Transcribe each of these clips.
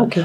okay.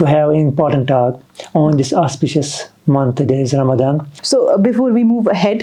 to have an important talk on this auspicious month that is Ramadan. So before we move ahead,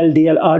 LDL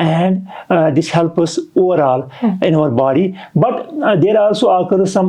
and this helps us overall in our body. But there also occur some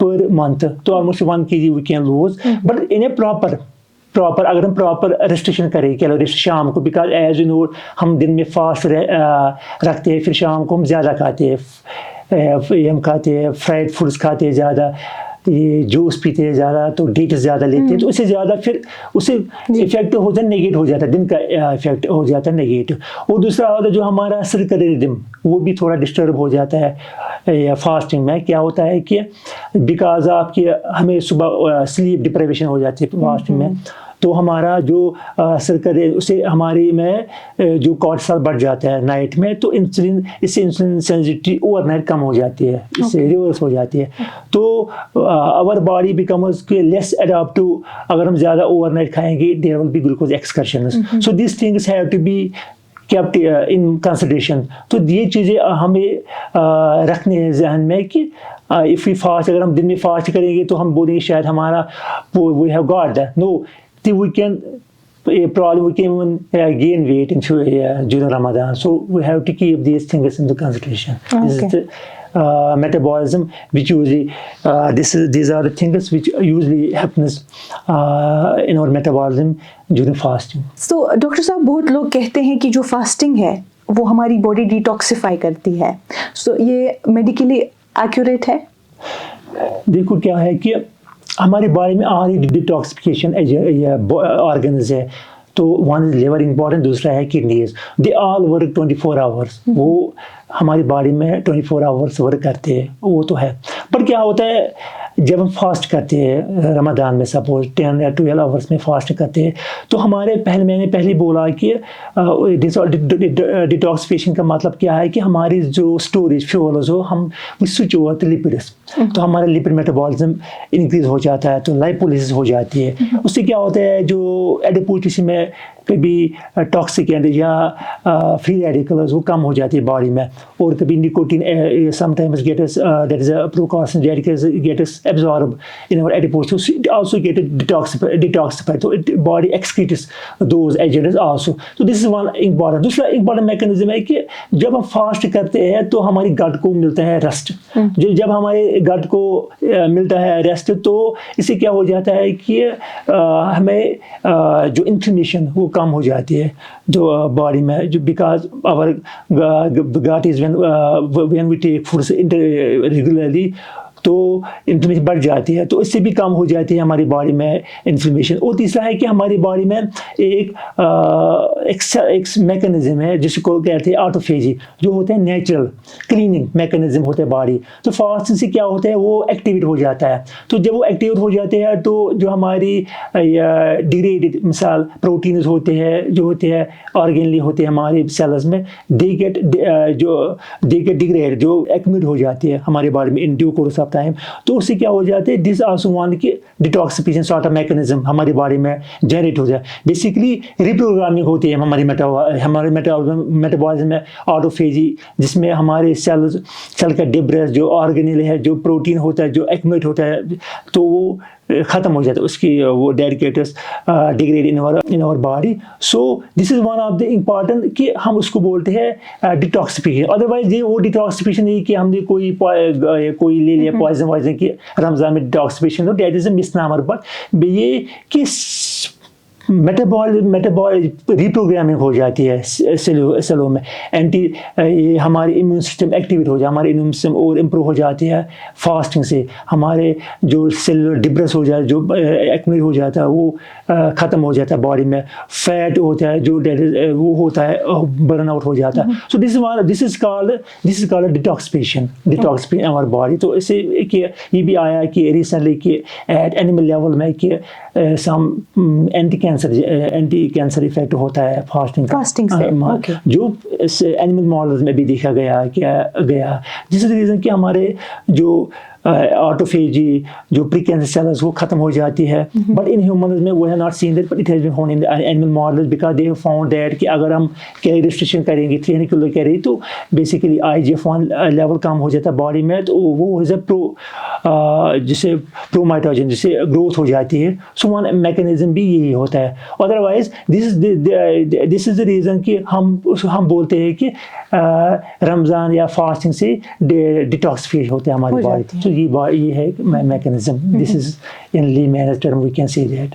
per month. So almost 1 kg we can lose. But in a proper proper اگر ہم proper restriction کریں calorie شام کو, because as you know ہم دن میں fast رکھتے ہیں, پھر شام کو ہم زیادہ کھاتے ہیں, ہم کھاتے ہیں فرائڈ فوڈس کھاتے ہیں زیادہ, یہ جوس پیتے ہیں زیادہ, تو ڈیٹس زیادہ لیتے ہیں, تو اس سے زیادہ پھر اس سے افیکٹ ہو جاتا ہے, نیگیٹو ہو جاتا ہے, دن کا افیکٹ ہو جاتا ہے نیگیٹو. اور دوسرا ہوتا ہے جو ہمارا سرکلر ردم, وہ بھی تھوڑا ڈسٹرب ہو جاتا ہے فاسٹنگ میں. کیا ہوتا ہے کہ بیکاز آپ کی ہمیں صبح سلیپ ڈپریویشن ہو جاتی ہے فاسٹنگ میں, تو ہمارا جو سرکلر اس سے ہماری میں جو کورٹیسول بڑھ جاتا ہے نائٹ میں, تو انسولین اس سے انسولین سینسٹیوٹی اوور نائٹ کم ہو جاتی ہے, اس سے ریورس ہو جاتی ہے. تو our body becomes less adapt to, اگر ہم زیادہ اوور نائٹ کھائیں گے there will be glucose excursions. So these things have to be kept in consideration. تو یہ چیزیں ہمیں رکھنے ہیں ذہن میں کہ if we fast, اگر ہم دن میں فاسٹ کریں گے تو ہم بولیں گے شاید ہمارا we have got that. No, we can probably we can even gain weight during Ramadan. So we have to keep these things into consideration. Okay. This is the metabolism which usually these are the things which usually happens in our metabolism during fasting. So doctor صاحب بہت لوگ کہتے ہیں کہ جو fasting ہے وہ ہماری باڈی ڈیٹاکسیفائی کرتی ہے, سو یہ میڈیکلی ایکوریٹ ہے؟ دیکھو کیا ہے کہ ہماری باڈی میں آلریڈی ڈیٹاکسیفیکیشن آرگنز ہے, تو ون از لیور امپورٹنٹ, دوسرا ہے کڈنیز, دے آل ورک 24 hours. وہ ہماری باڈی میں 24 hours ورک کرتے ہیں, وہ تو ہے. پر کیا ہوتا ہے جب ہم فاسٹ کرتے ہیں رمضان میں, سپوز 10 یا 12 hours میں فاسٹ کرتے ہیں, تو ہمارے میں نے پہلے بولا کہ ڈیٹاکسیفیکیشن کا مطلب کیا ہے کہ ہماری جو اسٹوریج فیولز ہو ہم سوئچ اوور تو لپڈس, تو ہمارا لپڈ میٹابولزم انکریز ہو جاتا ہے, تو لائپولیسس ہو جاتی ہے. اس سے کیا ہوتا ہے جو ایڈیپوز میں کبھی ٹاکسک یا فری ریڈیکلز وہ کم ہو جاتی ہے باڈی میں, اور کبھی nicotine sometimes gets that is a precaution gets absorb in our adipose tissue, it also get detoxified, so body excretes those agents also. So this is one important. دوسرا important mechanism ہے کہ جب ہم fast کرتے ہیں تو ہماری گٹ کو ملتا ہے ریسٹ. جب ہمارے گٹ کو ملتا ہے ریسٹ تو اس سے کیا ہو جاتا ہے کہ ہمیں جو انفلیمیشن وہ کم ہو جاتی ہے جو باڈی میں, جو because our gut is when we take foods regularly, تو انفلیمیشن بڑھ جاتی ہے, تو اس سے بھی کم ہو جاتی ہے ہماری باڈی میں انفلیمیشن. اور تیسرا ہے کہ ہماری باڈی میں ایک میکانزم ہے جس کو کہتے ہیں آٹوفیجی, جو ہوتے ہیں نیچرل کلیننگ میکانزم ہوتے ہیں باڈی. تو فاسٹنگ سے کیا ہوتا ہے وہ ایکٹیویٹ ہو جاتا ہے, تو جب وہ ایکٹیویٹ ہو جاتے ہیں تو جو ہماری ڈیگریڈڈ مثال پروٹینز ہوتے ہیں جو ہوتے ہیں آرگینلی ہوتے ہیں ہمارے سیلز میں, دے گیٹ ڈیگریڈ, جو ایکومولیٹ ہو جاتی ہے ہماری باڈی میں in due course of time. تو اس سے کیا ہو جاتے ہیں دس آلسو ون کہ ڈیٹاکسیفیکیشن سارٹ آف میکانزم ہماری باڈی میں جنریٹ ہو جائے. بیسیکلی ریپروگرامنگ ہوتی ہے ہمارے میٹابولزم میں آٹوفیجی, جس میں ہمارے سیل کا ڈبرس جو آرگینل ہے, جو پروٹین ہوتا ہے جو ایکومولیٹ ہوتا ہے, تو وہ ختم ہو جاتا ہے, اس کی وہ dedicates degrade in our body. So this is one of the important کہ ہم اس کو بولتے ہیں ڈیٹاکسیفیکیشن. ادروائز یہ وہ ڈیٹاکسیفیکیشن نہیں کہ ہم نے کوئی لے لیا پوائزن وائزن کہ رمضان میں ڈیٹاکسیفیکیشن, تو that is a miss نامر. But یہ کہ ریپروگرامنگ ہو جاتی ہے سیلوں میں, یہ ہماری امیون سسٹم ایکٹیویٹ ہو جاتا ہے, ہمارے امیون سسٹم اور امپروو ہو جاتی ہے فاسٹنگ سے. ہمارے جو سیلولر ڈبرس ہو جاتا ہے, جو ایکومولیٹ ہو جاتا ہے وہ ختم ہو جاتا ہے باڈی میں, فیٹ ہوتا ہے جو وہ ہوتا ہے برن آؤٹ ہو جاتا ہے. So this is called detoxification our body. تو اس سے یہ بھی آیا کہ ریسنٹلی کہ ایٹ اینیمل لیول میں کہ سم اینٹی کینسر افیکٹ ہوتا ہے فاسٹنگ سے, جو اینیمل ماڈلز میں بھی دیکھا گیا جس ریزن کہ ہمارے جو آٹوفیجی جو پری کینسر سیلز وہ ختم ہو جاتی ہے. بٹ ان ہیومنز میں وہ ہے not seen that, but it has been found in animal models because they have found that کہ اگر ہم کیلوری ریسٹرکشن کریں گے 300 کلو کیلوری تو بیسیکلی IGF-1 لیول کم ہو جاتا ہے باڈی میں, تو وہ از اے جسے پرومائٹوجن جسے گروتھ ہو جاتی ہے. سو ون میکینزم بھی یہی ہوتا ہے. Otherwise this is the reason کہ ہم بولتے ہیں کہ رمضان یا فاسٹنگ سے ڈیٹاکسیفیکیشن ہوتا ہے ہماری باڈی. تو یہ ہے mechanism. This is in layman's term we can see that.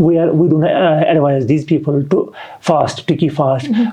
we do not advise these people to fast, to keep fast।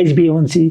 HbA1c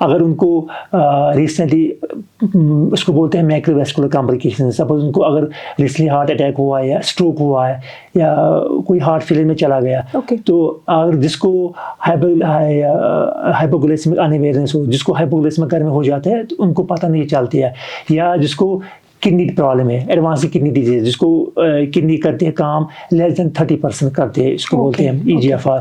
اگر ان کو ریسنٹلی اس کو بولتے ہیں مائکرو ویسکولر کمپلیکیشن، سپوز ان کو اگر ریسنٹلی ہارٹ اٹیک ہوا ہے یا اسٹروک ہوا ہے یا کوئی ہارٹ فیلئر میں چلا گیا، تو اگر جس کو ہائپوگلائسیمک ان اویئرنیس ہو، جس کو ہائپوگلائسیمک گھر میں ہو جاتا ہے، تو ان کو پتہ نہیں چلتی ہے، یا جس کو کڈنی پرابلم ہے، ایڈوانس کڈنی ڈیزیز، جس کو کڈنی کرتے ہیں کام لیس دین 30% کرتے ہیں، اس کو بولتے ہیں EGFR،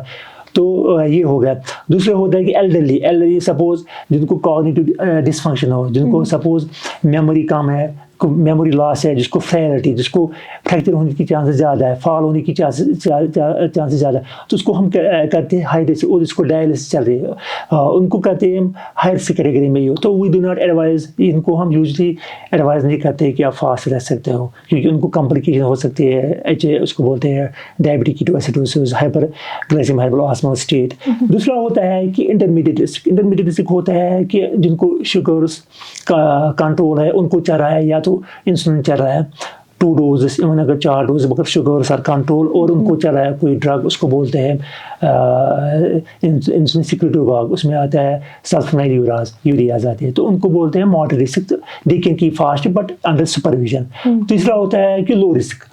تو یہ ہو گیا۔ دوسرے ہوتا ہے کہ ایلڈرلی سپوز جن کو کوگنیٹو ڈسفنکشن ہو، جن کو سپوز میموری کم ہے، میموری لاس ہے، جس کو فریلٹی، جس کو فریکچر ہونے کی چانسز زیادہ ہے، فال ہونے کی چانسز زیادہ ہے، تو اس کو ہم کرتے ہیں ہائی رسک، اور اس کو ڈائلسس چل رہی ہے، ان کو کہتے ہیں ہائی رسک کیٹیگری میں ہی ہو، تو وی ڈو ناٹ ایڈوائز، ان کو ہم یوزلی ایڈوائز نہیں کرتے کہ آپ فاسٹ رہ سکتے ہو، کیونکہ ان کو کمپلیکیشن ہو سکتی ہے، اس کو بولتے ہیں ڈائبٹک کیٹواسیڈوسس، ہائپر گلائسیمک ہائپوآسمال اسٹیٹ۔ دوسرا ہوتا ہے کہ انٹرمیڈیٹ رسک ہوتا ہے کہ جن کو شوگرس کا کنٹرول ہے، ان کو چل رہا ہے یا تو انسولین چل رہا ہے 2 ڈوزز، ایون اگر 4 ڈوز، مگر شوگرس آر کنٹرول، اور ان کو چل رہا ہے کوئی ڈرگ، اس کو بولتے ہیں انسولین سیکریٹو باگ، اس میں آتا ہے سلفونائل یوریاز آتے ہیں، تو ان کو بولتے ہیں moderate risk, they can keep fast but under supervision. تیسرا ہوتا ہے کہ لو رسک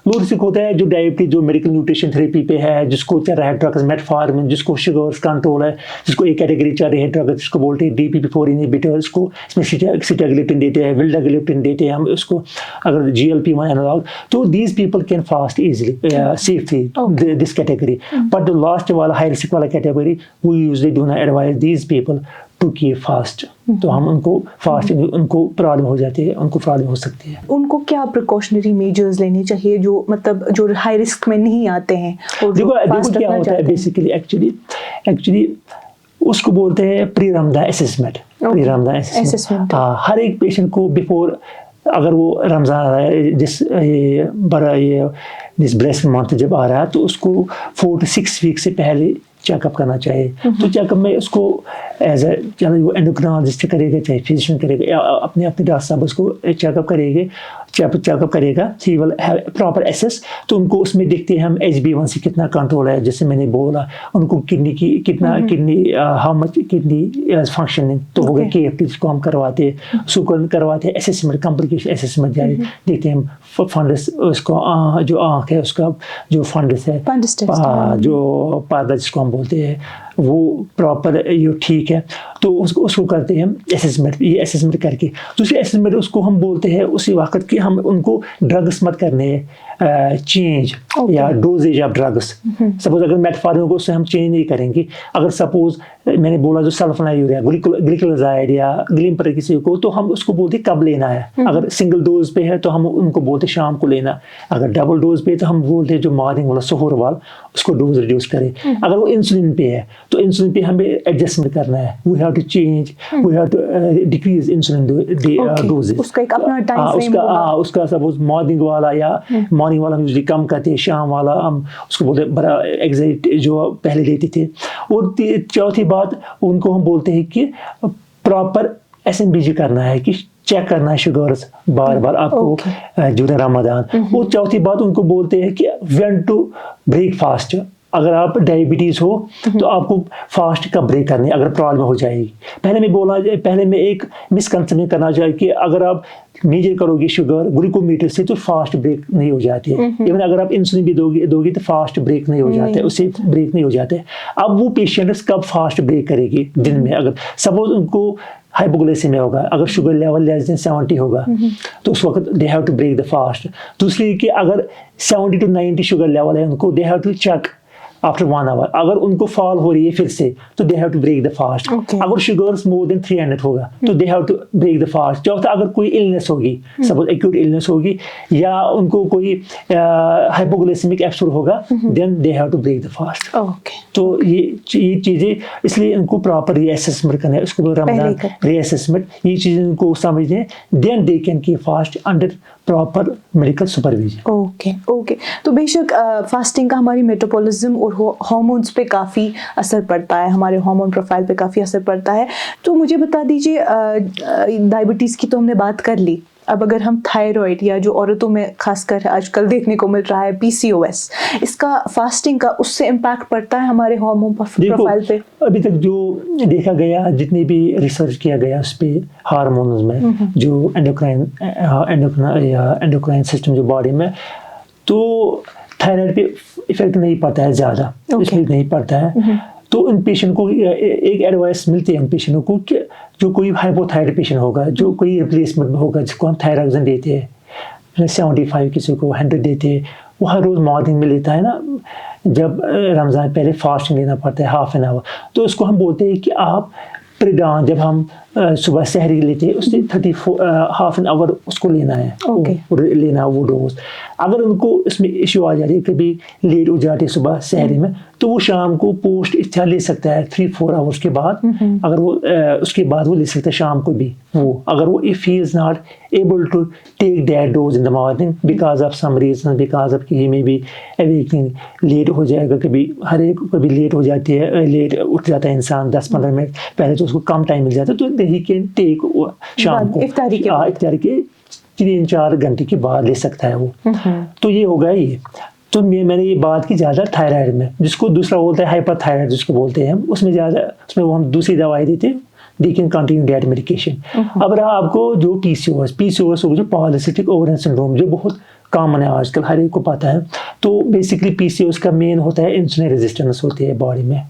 ہوتا ہے جو ڈائبٹی، جو میڈیکل نیوٹریشن تھراپی پہ ہے، جس کو چل رہا ہے ڈرگز میٹفارمن، جس کو شوگرس کنٹرول ہے، جس کو ایک کیٹیگری چل رہی ہے ڈرگ، جس کو بولتے ہیں DPP-4 انہیبیٹر، اس کو اس میں سیٹاگلیپٹن دیتے ہیں، ویلڈاگلیپٹن دیتے ہیں ہم اس کو، اگر GLP-1 اینالاگ، تو these people can fast easily safely this category, but the last والا ہائی رسک والا category we usually do not advise these people to keep fast، تو ہم ان کو فاسٹ، ان کو پرابلم ہو جاتی ہے، ان کو پرابلم ہو سکتی ہے۔ ان کو کیا پریکاشنری میجرز لینے چاہیے جو مطلب جو ہائی رسک میں نہیں آتے ہیں؟ دیکھو کیا ہوتا ہے بیسیکلی، ایکچولی اس کو بولتے ہیں پری رمضان اسسمنٹ، ہر ایک پیشنٹ کو بیفور، اگر وہ رمضان آ رہا ہے، جس بریسٹ منتھ جب آ رہا ہے، تو اس کو 4 to 6 ویک سے پہلے چیک اپ کرنا چاہیے۔ تو چیک اپ میں اس کو ایز اے، چاہے وہ اینڈوکرینالوجسٹ کرے گا، چاہے فزیشین کرے گا، یا اپنے ڈاکٹر صاحب اس کو چیک اپ کرے گا، ہی ول ہیو پراپر ایسس۔ تو ان کو اس میں دیکھتے ہیں ہم HbA1c کتنا کنٹرول ہے، جیسے میں نے بولا، ان کو کڈنی کی کتنا، ہاؤ مچ کڈنی فنکشننگ، تو ہوگا KFT، جس کو ہم کرواتے ہیں، اس کو کرواتے ہیں اسسمنٹ، کمپلیکیشن اسسمنٹ، دیکھتے ہیں ہم فنڈس، اس کو جو آنکھ ہے اس کا جو فنڈس ہے، جو پردہ جس کو ہم بولتے ہیں، وہ پراپر یہ ٹھیک ہے، تو اس کو کرتے ہیں ہم اسسمنٹ، یہ اسسمنٹ کر کے دوسری اسسمنٹ اس کو ہم بولتے ہیں اسی وقت کہ ہم ان کو ڈرگس مت کرنے چینج یا ڈوزیج آف ڈرگس، سپوز اگر میٹفارمن کو اس سے ہم چینج نہیں کریں گے، اگر سپوز میں نے بولا جو سلفونائل یوریا، گلیکلوزائڈ یا گلیم پر کسی کو، تو ہم اس کو بولتے کب لینا ہے، اگر سنگل ڈوز پہ ہے تو ہم ان کو بولتے شام کو لینا، اگر ڈبل ڈوز پہ تو ہم بولتے جو مارننگ والا سحور والا اس کو ڈوز ریڈیوس کرے، اگر وہ انسولین پہ ہے تو انسولین پہ ہمیں ایڈجسٹمنٹ کرنا ہے، we have to change, we have to decrease insulin doses, اس کا ایک اپنا ٹائم فریم ہوگا، اس کا سپوز مارننگ والا یا مارننگ والا ہم یوزلی کم کرتے ہیں، شام والا ہم اس کو بولتے بڑا ایگزیٹ جو پہلے لیتے تھے۔ اور چوتھی بات ان کو ہم بولتے ہیں کہ پراپر SMBG کرنا ہے، کہ چیک کرنا ہے شوگرز بار بار آپ کو جورن رمضان۔ اور چوتھی بات ان کو بولتے ہیں کہ وین ٹو بریک فاسٹ، اگر آپ ڈائبٹیز ہو تو آپ کو فاسٹ کب بریک کرنی ہے اگر پرابلم ہو جائے گی۔ پہلے میں ایک مسکنسپشن کرنا چاہیے کہ اگر آپ میجر کرو گے شوگر گلوکومیٹر سے تو فاسٹ بریک نہیں ہو جاتی ہے، ایون اگر آپ انسولین بھی دو گے تو فاسٹ بریک نہیں ہو جاتا ہے، اس سے بریک نہیں ہو جاتا ہے۔ اب وہ پیشنٹس کب فاسٹ بریک کرے گی دن میں، اگر سپوز ان کو ہائپوگلائسیمیا ہوگا، اگر شوگر لیول لیس دین 70 ہوگا تو اس وقت they have to break the fast. دوسری کہ اگر 70 to 90 شوگر لیول ہے ان کو they have to check after 1 hour، اگر ان کو فال ہو رہی ہے پھر سے تو they have to break the fast. اگر شوگرس مور دین 300 ہوگا تو they have to break the fast. چوتھا اگر کوئی النس ہوگی، سپوز ایکیوٹ النس ہوگی یا ان کو کوئی ہائپوگلائسیمک ایپسوڈ ہوگا، then they have to break the fast. تو یہ چیزیں اس لیے ان کو پراپر ری اسسمنٹ کرنا ہے، اس کو رمضان ری اسسمنٹ، یہ چیزیں ان کو سمجھتے ہیں، then they can keep fast under proper medical supervision. Okay, تو بے شک فاسٹنگ کا ہماری میٹابولزم اور ہارمونس پہ کافی اثر پڑتا ہے، ہمارے ہارمون پروفائل پہ کافی اثر پڑتا ہے۔ تو مجھے بتا دیجیے، ڈائبٹیز کی تو ہم نے بات کر لی، اب اگر ہم تھائرائڈ یا جو عورتوں میں خاص کر آج کل دیکھنے کو مل رہا ہے PCOS، اس کا فاسٹنگ کا اس سے امپیکٹ پڑتا ہے ہمارے ہارمون پروفائل پہ؟ ابھی تک جو دیکھا گیا، جتنی بھی ریسرچ کیا گیا اس پہ ہارمونز میں، جو انڈوکرائن سسٹم جو باڈی میں، تو تھائرائڈ پہ افیکٹ نہیں پڑتا ہے زیادہ، اس میں نہیں پڑتا ہے. تو ان پیشنٹ کو ایک ایڈوائس ملتی ہے ان پیشنٹوں کو کہ جو کوئی ہائپوتھائرائڈ پیشنٹ ہوگا، جو کوئی ریپلیسمنٹ ہوگا جس کو ہم تھائرائڈزن دیتے ہیں 75 کسی کو 100 دیتے ہیں، وہ ہر روز مارننگ میں لیتا ہے نا. جب رمضان پہلے فاسٹنگ لینا پڑتا ہے ½ an hour، تو اس کو ہم بولتے ہیں کہ آپ پریڈان، جب ہم صبح سحری لیتے ہیں اس سے ½ an hour اس کو لینا ہے، لینا وہ ڈوز. اگر ان کو اس میں ایشو آ جاتی ہے، کبھی لیٹ ہو جاتی ہے صبح سحری میں، تو وہ شام کو پوسٹ افطار لے سکتا ہے 3-4 hours کے بعد. اگر وہ اس کے بعد وہ لے سکتا ہے شام کو بھی. وہ اگر وہ if he is not able to take that dose in the morning because of some reason, because of he may be awakening late ہو جائے گا، کبھی ہر ایک کبھی لیٹ ہو جاتی ہے، لیٹ اٹھ جاتا ہے انسان 10-15 منٹ پہلے، تو اس کو کم ٹائم مل جاتا ہے، تو he can take شام کو افطاری کے 3-4 گھنٹے کے بعد لے سکتا ہے وہ. تو یہ ہوگا یہ. تو میں نے یہ بات کی زیادہ تھائرائڈ میں، جس کو دوسرا بولتا ہے ہائپر تھائرائڈ جس کو بولتے ہیں ہم، اس میں زیادہ اس میں وہ ہم دوسری دوائی دیتے ہیں، they can continue that medication. اب رہا آپ کو جو PCOS جو پالیسسٹک اوورین سنڈروم، جو بہت کامن ہے آج کل، ہر ایک کو پتہ ہے. تو بیسکلی PCOS کا مین ہوتا ہے انسولین ریزسٹنس ہوتی ہے باڈی میں،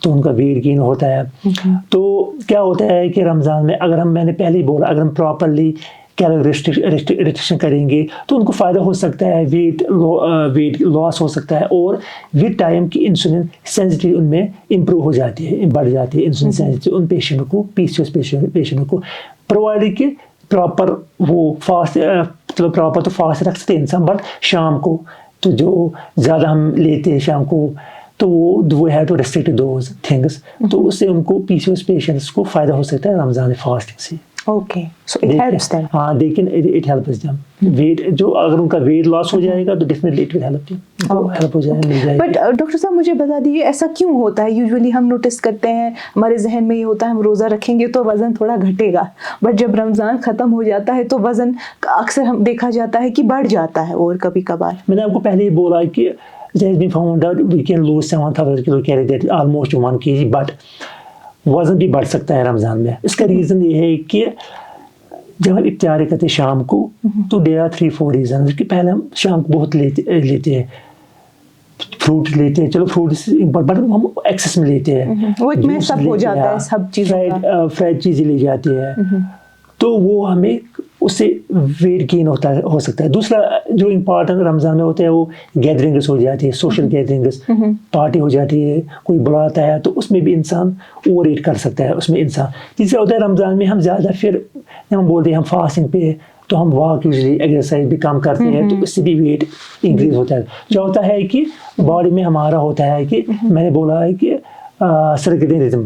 تو ان کا ویٹ گین ہوتا ہے. تو کیا ہوتا ہے کہ رمضان میں اگر میں نے پہلے ہی بولا، اگر ہم پراپرلی کیلوری ریسٹرکشن کریں گے تو ان کو فائدہ ہو سکتا ہے، ویٹ لاس ہو سکتا ہے، اور ود ٹائم کی انسولین سینسٹیو ان میں امپروو ہو جاتی ہے، بڑھ جاتی ہے انسولین سینسٹیو ان پیشنٹ کو، PCOS پیشنٹ کو، پرووائڈ کہ پراپر وہ فاسٹ، چلو پراپر تو فاسٹ رکھ سکتے انسان، بٹ شام کو تو جو زیادہ ہم لیتے ہیں شام کو، تو وہ have to restrict those things. تو اس سے ان کو PCOS پیشنٹس کو فائدہ ہو سکتا ہے رمضان فاسٹنگ سے. Okay, so it helps them. ہاں لیکن it helps them. ویٹ جو اگر ان کا ویٹ لاس ہو جائے گا تو definitely it will help them. Help ہو جائے، مل جائے. بٹ ڈاکٹر صاحب مجھے بتا دیجیے ایسا کیوں ہوتا ہے؟ یوزولی ہم نوٹس کرتے ہیں، ہمارے ذہن میں یہ ہوتا ہے ہم روزہ رکھیں گے تو وزن تھوڑا گھٹے گا، بٹ جب رمضان ختم ہو جاتا ہے تو وزن اکثر ہم دیکھا جاتا ہے کہ بڑھ جاتا ہے، اور کبھی کبھار. میں نے آپ کو پہلے ہی بولا کہ it has been found out we can lose 7,000 kcal, that almost 1 kg, but وزن بھی بڑھ سکتا ہے رمضان میں. اس کا ریزن یہ ہے کہ جب ہم افطار کرتے ہیں شام کو، تو دیر آر 3-4 ریزنز کہ پہلے ہم شام کو بہت لیتے ہیں، فروٹ لیتے ہیں، چلو فروٹ بٹ ہم ایکسس میں لیتے ہیں، وہ ایک میس اپ ہو جاتا ہے سب چیزوں کا، فرائڈ چیزیں لے جاتے ہیں، تو وہ ہمیں اس سے ویٹ گین ہو سکتا ہے. دوسرا جو امپارٹنٹ رمضان میں ہوتا ہے وہ گیدرنگس ہو جاتی ہے، سوشل گیدرنگس، پارٹی ہو جاتی ہے، کوئی بلاتا ہے، تو اس میں بھی انسان اوور ایٹ کر سکتا ہے. اس میں انسان تیسرا ہوتا ہے رمضان میں ہم زیادہ پھر ہم بولتے ہیں ہم فاسٹنگ پہ، تو ہم واک یوزلی ایکسرسائز بھی کم کرتے ہیں، تو اس سے بھی ویٹ انکریز ہوتا ہے. جو ہوتا ہے کہ باڈی میں ہمارا ہوتا ہے کہ میں نے بولا ہے کہ سرکیڈین ریدم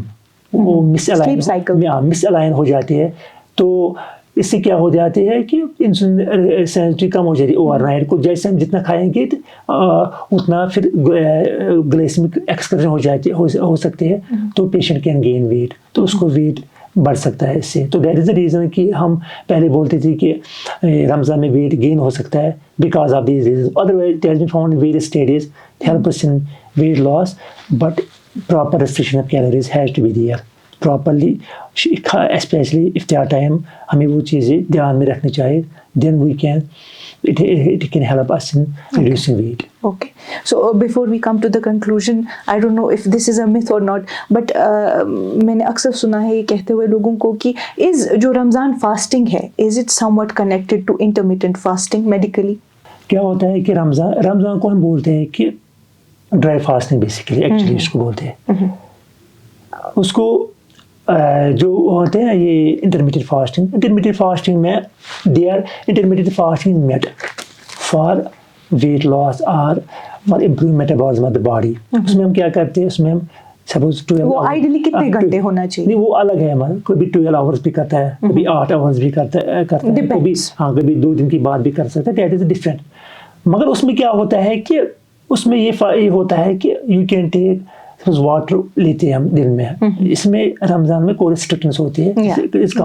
وہ مس الائن ہو جاتی ہے. تو اس سے کیا ہو جاتی ہے کہ انسولین سینسٹیو کم ہو جاتی ہے اوور نائٹ کو. جیسے ہم جتنا کھائیں گے اتنا پھر گلیسمک ایکسکرشن ہو سکتے ہیں، تو پیشنٹ کین گین ویٹ، تو اس کو ویٹ بڑھ سکتا ہے اس سے. تو دیٹ از دا ریزن کہ ہم پہلے بولتے تھے کہ رمضان میں ویٹ گین ہو سکتا ہے because of these reasons. Otherwise it has been found various studies help us in weight loss, but proper restriction of calories has to be there properly, especially افطار ٹائم ہمیں وہ چیزیں دھیان میں رکھنی چاہیے. Then we can it can help us in reducing weight. Okay, so before we come to the conclusion, I don't know if this is a myth or not, but میں نے اکثر سنا ہے یہ کہتے ہوئے لوگوں کو کہ جو رمضان فاسٹنگ ہے is it somewhat connected to intermittent fasting medically؟ کیا ہوتا ہے کہ رمضان کو ہم بولتے ہیں کہ ڈرائی فاسٹنگ بیسیکلی ایکچولی اس کو بولتے ہیں. اس کو جو ہوتے ہیں یہ انٹرمیڈیٹ فاسٹنگ میں they are intermittent fasting meant for weight loss اور for improve metabolism of the body. اس میں ہم کیا کرتے ہیں، اس میں ہم سپوز 12 وہ آئیڈلی کتنے گھنٹے ہونا چاہیے؟ نہیں وہ الگ ہے ہمارا، کبھی 12 hours بھی کرتا ہے، کبھی 8 hours بھی کرتا ہے، کبھی کبھی 2 دن کی بعد بھی کر سکتا ہے. That is different. مگر اس میں کیا ہوتا ہے کہ اس میں یہ ہوتا ہے کہ یو کین ٹیک واٹر لیتے ہیں ہم دن میں. اس میں رمضان میں کوئی ریسٹرکشنس ہوتی ہے، اس کا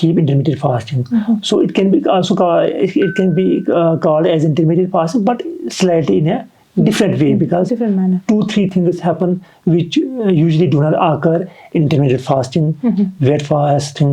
keep intermittent fasting. So it can be also called as intermittent fasting, but slightly in a different way, because Different manner. 2-3 things happen which usually do not occur in intermittent fasting. Wet fasting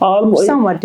Somewhat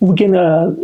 we can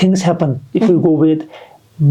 things happen if we go with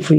If we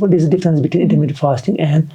what is the difference between intermittent fasting and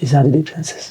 These are the differences.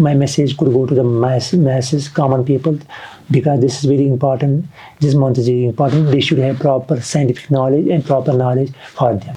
my message could go to the masses, common people, because this is very important. This month is very important. They should have proper scientific knowledge and proper knowledge for them.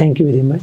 Thank you very much.